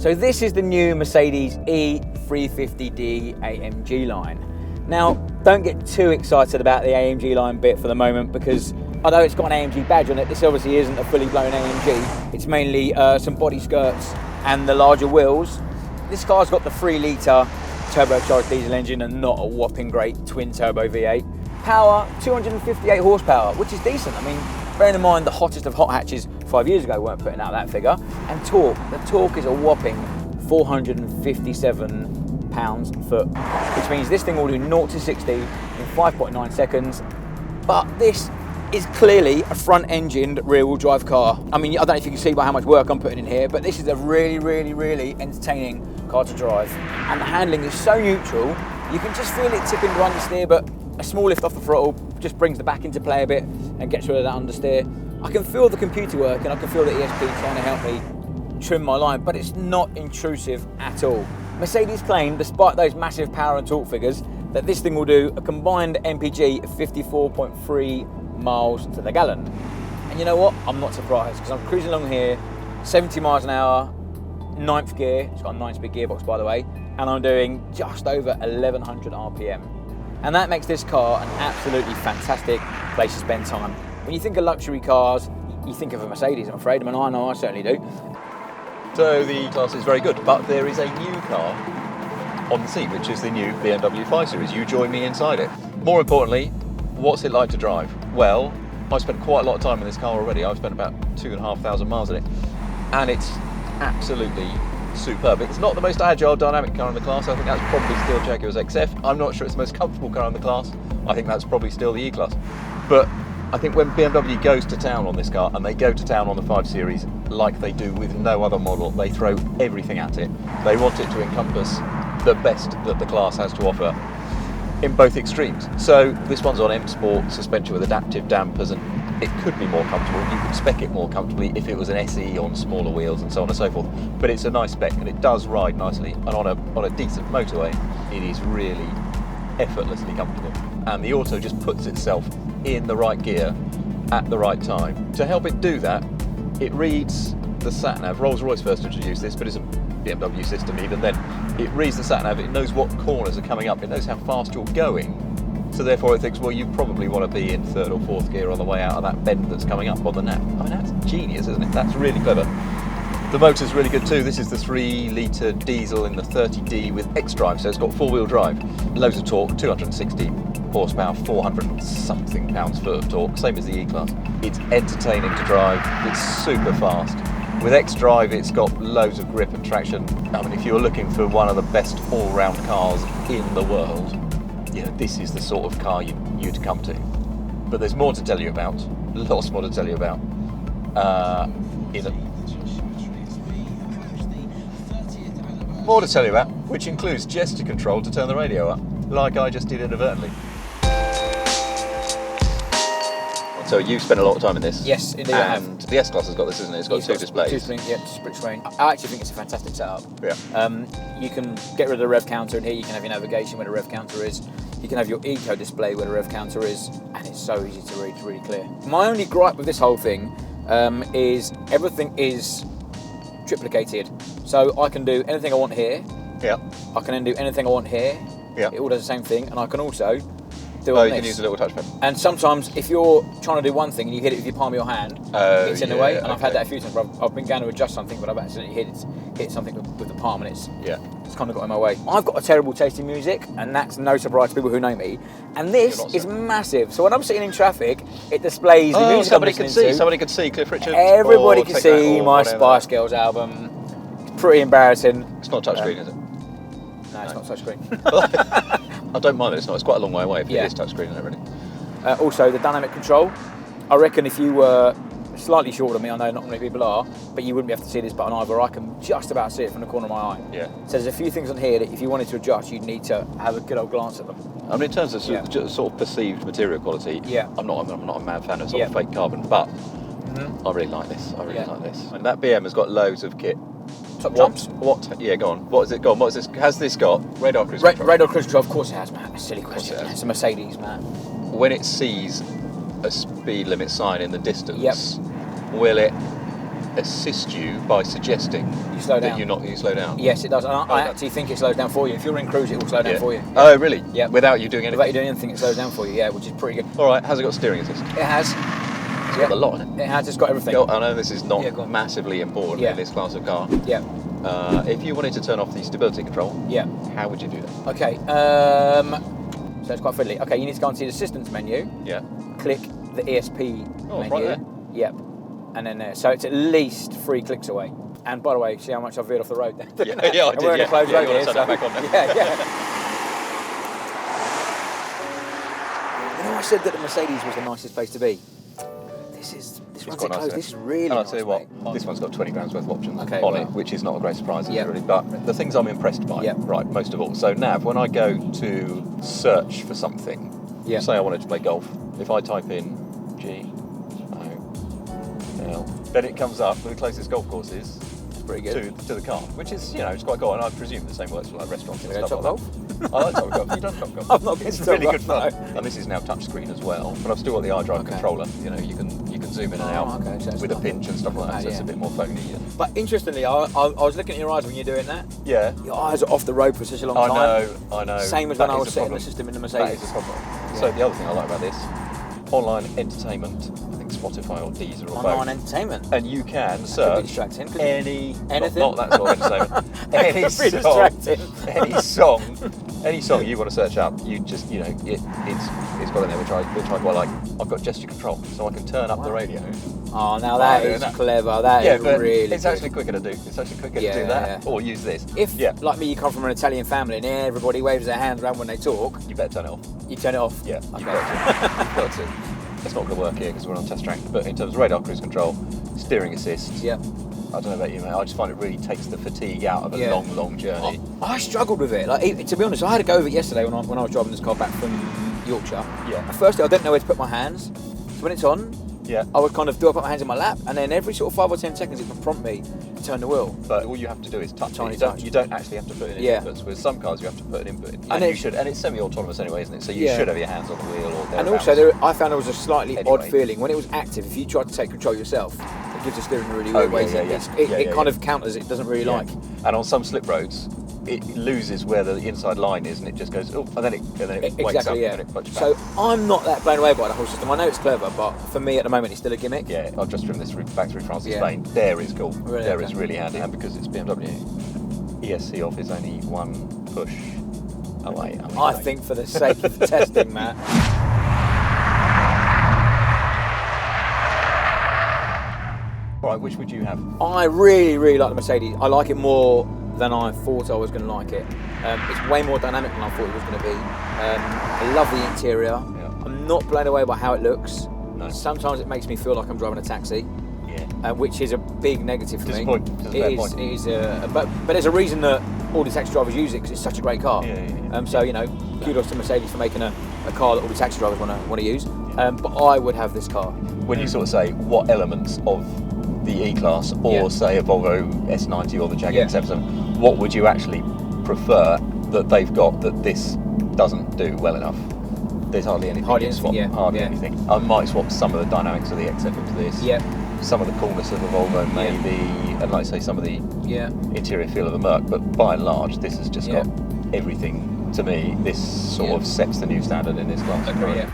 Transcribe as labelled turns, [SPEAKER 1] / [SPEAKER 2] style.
[SPEAKER 1] So this is the new Mercedes E350d AMG line. Now, don't get too excited about the AMG line bit for the moment, because although it's got an AMG badge on it, this obviously isn't a fully blown AMG. It's mainly some body skirts and the larger wheels. This car's got the 3-litre turbocharged diesel engine and not a whopping great twin turbo V8. Power, 258 horsepower, which is decent. I mean, bearing in mind the hottest of hot hatches 5 years ago weren't putting out that figure. And torque, the torque is a whopping 457 pounds-foot, which means this thing will do 0 to 60 in 5.9 seconds. But this is clearly a front-engined rear-wheel drive car. I mean, I don't know if you can see by how much work I'm putting in here, but this is a really, really, really entertaining car to drive. And the handling is so neutral, you can just feel it tipping to understeer, but a small lift off the throttle just brings the back into play a bit and gets rid of that understeer. I can feel the computer work and I can feel the ESP trying to help me trim my line, but it's not intrusive at all. Mercedes claim, despite those massive power and torque figures, that this thing will do a combined MPG of 54.3 miles to the gallon. And you know what? I'm not surprised, because I'm cruising along here, 70 miles an hour, 9th gear, it's got a 9-speed gearbox by the way, and I'm doing just over 1100 RPM. And that makes this car an absolutely fantastic place to spend time. When you think of luxury cars, you think of a Mercedes, I'm afraid. I mean, I know I certainly do.
[SPEAKER 2] So the E-Class is very good, but there is a new car on the seat, which is the new BMW 5 Series. You join me inside it. More importantly, what's it like to drive? Well, I've spent quite a lot of time in this car already. I've spent about 2,500 miles in it, and it's absolutely superb. It's not the most agile, dynamic car in the class. I think that's probably still Jaguar's XF. I'm not sure it's the most comfortable car in the class. I think that's probably still the E-Class. But I think when BMW goes to town on this car, and they go to town on the 5 Series like they do with no other model, they throw everything at it. They want it to encompass the best that the class has to offer in both extremes. So this one's on M Sport suspension with adaptive dampers, and it could be more comfortable. You could spec it more comfortably if it was an SE on smaller wheels and so on and so forth. But it's a nice spec and it does ride nicely. And on a decent motorway, it is really effortlessly comfortable. And the auto just puts itself in the right gear at the right time. To help it do that, it reads the sat-nav. Rolls-Royce first introduced this, but it's a BMW system even then. It reads the sat-nav, it knows what corners are coming up, it knows how fast you're going. So therefore it thinks, well, you probably want to be in 3rd or 4th gear on the way out of that bend that's coming up on the nav. I mean, that's genius, isn't it? That's really clever. The motor's really good too. This is the 3-litre diesel in the 30D with X-Drive, so it's got 4-wheel drive. Loads of torque, 260 horsepower, 400 and something pounds-foot of torque, same as the E-Class. It's entertaining to drive, it's super fast. With X-Drive, it's got loads of grip and traction. I mean, if you're looking for one of the best all-round cars in the world, you know, this is the sort of car you'd come to. But there's more to tell you about, lots more to tell you about. More to tell you about, which includes gesture control to turn the radio up, like I just did inadvertently. So you've spent a lot of time in this.
[SPEAKER 1] Yes, indeed.
[SPEAKER 2] And the S-Class has got this, isn't it? It's got two displays.
[SPEAKER 1] Split screen. I actually think it's a fantastic setup.
[SPEAKER 2] Yeah.
[SPEAKER 1] You can get rid of the rev counter in here. You can have your navigation where the rev counter is. You can have your eco display where the rev counter is, and it's so easy to read, really clear. My only gripe with this whole thing is everything is triplicated. So I can do anything I want here.
[SPEAKER 2] Yeah.
[SPEAKER 1] I can then do anything I want here.
[SPEAKER 2] Yeah.
[SPEAKER 1] It all does the same thing, and I can also do
[SPEAKER 2] you
[SPEAKER 1] this.
[SPEAKER 2] can use a little touchpad.
[SPEAKER 1] And sometimes, if you're trying to do one thing and you hit it with your palm of your hand, it's in the way. And I've had that a few times. I've been going to adjust something, but I've accidentally hit something with the palm, and it's kind of got in my way. I've got a terrible taste in music, and that's no surprise to people who know me. And this is massive. So when I'm sitting in traffic, it displays the music I'm listening to.
[SPEAKER 2] Somebody could see Cliff Richard.
[SPEAKER 1] Everybody can see my Spice Girls album. It's pretty embarrassing.
[SPEAKER 2] It's not touchscreen, is it?
[SPEAKER 1] No, it's not touchscreen.
[SPEAKER 2] I don't mind it. It's not. It's quite a long way away if it is touchscreen and everything.
[SPEAKER 1] Also, the dynamic control. I reckon if you were slightly shorter than me, I know not many people are, but you wouldn't be able to see this button either. I can just about see it from the corner of my eye.
[SPEAKER 2] Yeah.
[SPEAKER 1] So there's a few things on here that if you wanted to adjust, you'd need to have a good old glance at them.
[SPEAKER 2] I mean, in terms of sort of perceived material quality, I'm not a mad fan of sort of fake carbon, but I really like this. I really like this. And that BM has got loads of kit.
[SPEAKER 1] Top jumps?
[SPEAKER 2] Yeah, go on. What is it? Go on. What is this? Has this got radar cruise control?
[SPEAKER 1] Radar cruise control, of course it has, Matt. A silly question. It's a Mercedes, Matt.
[SPEAKER 2] When it sees a speed limit sign in the distance, will it assist you by suggesting
[SPEAKER 1] You slow
[SPEAKER 2] that
[SPEAKER 1] down.
[SPEAKER 2] you slow down.
[SPEAKER 1] Yes, it does. And I actually think it slows down for you. If you're in cruise, it will slow down for you.
[SPEAKER 2] Oh, really?
[SPEAKER 1] Yeah.
[SPEAKER 2] Without you doing anything?
[SPEAKER 1] Without you doing anything, it slows down for you, yeah, which is pretty good.
[SPEAKER 2] All right, has it got steering assist?
[SPEAKER 1] It has.
[SPEAKER 2] It's got a lot in it.
[SPEAKER 1] It has, it's got everything.
[SPEAKER 2] I know this is not
[SPEAKER 1] go on.
[SPEAKER 2] massively important in this class of car.
[SPEAKER 1] Yeah.
[SPEAKER 2] If you wanted to turn off the stability control,
[SPEAKER 1] Yeah.
[SPEAKER 2] how would you do that?
[SPEAKER 1] Okay, so it's quite fiddly. Okay, you need to go into the assistance menu,
[SPEAKER 2] Yeah.
[SPEAKER 1] click the ESP menu.
[SPEAKER 2] Right there.
[SPEAKER 1] Yep. And then there. So it's at least 3 clicks away. And by the way, see how much I've veered off the road there?
[SPEAKER 2] Yeah, I did.
[SPEAKER 1] We're in a closed
[SPEAKER 2] you
[SPEAKER 1] road
[SPEAKER 2] want
[SPEAKER 1] here,
[SPEAKER 2] to turn that back on now.
[SPEAKER 1] Yeah. You know, I said that the Mercedes was the nicest place to be. This one's
[SPEAKER 2] quite nice,
[SPEAKER 1] closed.
[SPEAKER 2] isn't it?
[SPEAKER 1] This is really
[SPEAKER 2] And I'll
[SPEAKER 1] nice,
[SPEAKER 2] tell you what,
[SPEAKER 1] mate.
[SPEAKER 2] this one's got 20 grams worth of options
[SPEAKER 1] Okay,
[SPEAKER 2] on
[SPEAKER 1] wow.
[SPEAKER 2] it, which is not a great surprise, is
[SPEAKER 1] Yeah.
[SPEAKER 2] it really? But the things I'm impressed by,
[SPEAKER 1] Yeah.
[SPEAKER 2] right, most of all. So Nav, when I go to search for something,
[SPEAKER 1] Yeah.
[SPEAKER 2] say I wanted to play golf, if I type in G-O-L, then it comes up with the closest golf courses
[SPEAKER 1] Pretty good.
[SPEAKER 2] to the car, which is, it's quite cool. And I presume the same works for like restaurants and
[SPEAKER 1] Can we
[SPEAKER 2] stuff
[SPEAKER 1] go
[SPEAKER 2] like
[SPEAKER 1] Top
[SPEAKER 2] that. I like Top Golf. You've done Top Golf.
[SPEAKER 1] I've not been
[SPEAKER 2] It's
[SPEAKER 1] to
[SPEAKER 2] really
[SPEAKER 1] Top
[SPEAKER 2] good
[SPEAKER 1] Golf,
[SPEAKER 2] fun.
[SPEAKER 1] no.
[SPEAKER 2] And this is now touchscreen as well, but I've still got the iDrive controller. You can zoom in and out
[SPEAKER 1] okay, so it's
[SPEAKER 2] with a
[SPEAKER 1] not-
[SPEAKER 2] pinch and stuff like that.
[SPEAKER 1] bad,
[SPEAKER 2] So it's a
[SPEAKER 1] yeah.
[SPEAKER 2] bit more phony.
[SPEAKER 1] But interestingly, I was looking at your eyes when you're doing that.
[SPEAKER 2] Yeah.
[SPEAKER 1] Your eyes are off the road for such a long
[SPEAKER 2] I
[SPEAKER 1] time.
[SPEAKER 2] know.
[SPEAKER 1] Same as
[SPEAKER 2] That
[SPEAKER 1] when I
[SPEAKER 2] is
[SPEAKER 1] was
[SPEAKER 2] a
[SPEAKER 1] setting the
[SPEAKER 2] problem.
[SPEAKER 1] system in the
[SPEAKER 2] That
[SPEAKER 1] Mercedes.
[SPEAKER 2] is a problem. So the other thing I like about this, online entertainment, I think Spotify or Deezer or
[SPEAKER 1] Online
[SPEAKER 2] both.
[SPEAKER 1] entertainment.
[SPEAKER 2] And you can
[SPEAKER 1] Could be
[SPEAKER 2] search
[SPEAKER 1] distracting. Couldn't it?
[SPEAKER 2] anything. Not that sort of entertainment.
[SPEAKER 1] That could be distracting.
[SPEAKER 2] any song you want to search up, you just it's got in there, which I quite like. I've got gesture control, so I can turn up the radio.
[SPEAKER 1] Oh, now that is clever. That is
[SPEAKER 2] but
[SPEAKER 1] really
[SPEAKER 2] it's
[SPEAKER 1] good.
[SPEAKER 2] actually quicker to do. It's actually quicker to
[SPEAKER 1] Yeah,
[SPEAKER 2] do that
[SPEAKER 1] yeah.
[SPEAKER 2] or use this.
[SPEAKER 1] If, like me, you come from an Italian family and everybody waves their hands around when they talk,
[SPEAKER 2] You better turn it off.
[SPEAKER 1] you turn it off.
[SPEAKER 2] Yeah,
[SPEAKER 1] Okay.
[SPEAKER 2] you've got to. You've got to. It's not going to work here because we're on test track. But in terms of radar cruise control, steering assist.
[SPEAKER 1] Yeah.
[SPEAKER 2] I don't know about you, mate. I just find it really takes the fatigue out of a long journey.
[SPEAKER 1] I struggled with it. Like, to be honest, I had to go with it yesterday when I was driving this car back from Yorkshire.
[SPEAKER 2] Yeah.
[SPEAKER 1] At first, I didn't know where to put my hands. So when it's on,
[SPEAKER 2] Yeah.
[SPEAKER 1] I would kind of put my hands in my lap, and then every sort of 5 or 10 seconds, it would prompt me to turn the wheel.
[SPEAKER 2] But all you have to do is touch
[SPEAKER 1] Tiny
[SPEAKER 2] it.
[SPEAKER 1] touch.
[SPEAKER 2] You don't actually have to put in inputs. With some cars, you have to put an input in. And
[SPEAKER 1] it-
[SPEAKER 2] you should. And it's semi-autonomous anyway, isn't it? So you
[SPEAKER 1] Yeah.
[SPEAKER 2] should have your hands on the wheel or
[SPEAKER 1] And
[SPEAKER 2] thereabouts.
[SPEAKER 1] also, I found there was a slightly
[SPEAKER 2] Anyway.
[SPEAKER 1] odd feeling when it was active. If you tried to take control yourself, it gives the steering a really
[SPEAKER 2] Oh,
[SPEAKER 1] weird
[SPEAKER 2] yeah,
[SPEAKER 1] way.
[SPEAKER 2] yeah, yeah.
[SPEAKER 1] It
[SPEAKER 2] Yeah,
[SPEAKER 1] kind
[SPEAKER 2] yeah.
[SPEAKER 1] of counters. It doesn't really
[SPEAKER 2] Yeah.
[SPEAKER 1] like.
[SPEAKER 2] And on some slip roads, it loses where the inside line is, and it just goes, oh, and then it wakes up
[SPEAKER 1] Exactly, yeah.
[SPEAKER 2] and it punches
[SPEAKER 1] So
[SPEAKER 2] back.
[SPEAKER 1] I'm not that blown away by the whole system. I know it's clever, but for me at the moment, it's still a gimmick.
[SPEAKER 2] Yeah, I've just driven this back through France and
[SPEAKER 1] Yeah.
[SPEAKER 2] Spain. There is cool.
[SPEAKER 1] Really?
[SPEAKER 2] There
[SPEAKER 1] Okay.
[SPEAKER 2] is really handy, and because it's BMW, ESC off is only one push away.
[SPEAKER 1] I think for the sake of testing, Matt.
[SPEAKER 2] All right, which would you have?
[SPEAKER 1] I really, really like the Mercedes. I like it more than I thought I was going to like it. It's way more dynamic than I thought it was going to be. I love the interior.
[SPEAKER 2] Yeah.
[SPEAKER 1] I'm not blown away by how it looks.
[SPEAKER 2] No.
[SPEAKER 1] Sometimes it makes me feel like I'm driving a taxi,
[SPEAKER 2] Yeah.
[SPEAKER 1] which is a big negative for me.
[SPEAKER 2] Disappointing. That's a fair point.
[SPEAKER 1] It is, but there's a reason that all the taxi drivers use it because it's such a great car.
[SPEAKER 2] Yeah.
[SPEAKER 1] So kudos to Mercedes for making a car that all the taxi drivers want to use. But I would have this car.
[SPEAKER 2] When you sort of say what elements of the E-Class or say a Volvo S90 or the Jaguar X7, what would you actually prefer that they've got that this doesn't do well enough? There's hardly anything
[SPEAKER 1] Hardly
[SPEAKER 2] you can
[SPEAKER 1] anything,
[SPEAKER 2] swap.
[SPEAKER 1] yeah.
[SPEAKER 2] Hardly
[SPEAKER 1] Yeah.
[SPEAKER 2] anything. I might swap some of the dynamics of the X7 to this.
[SPEAKER 1] Yeah.
[SPEAKER 2] Some of the coolness of the Volvo maybe, and like I say some of the interior feel of the Merc, but by and large this has just got everything. To me, this sort of sets the new standard in this class.
[SPEAKER 1] Agree, yeah.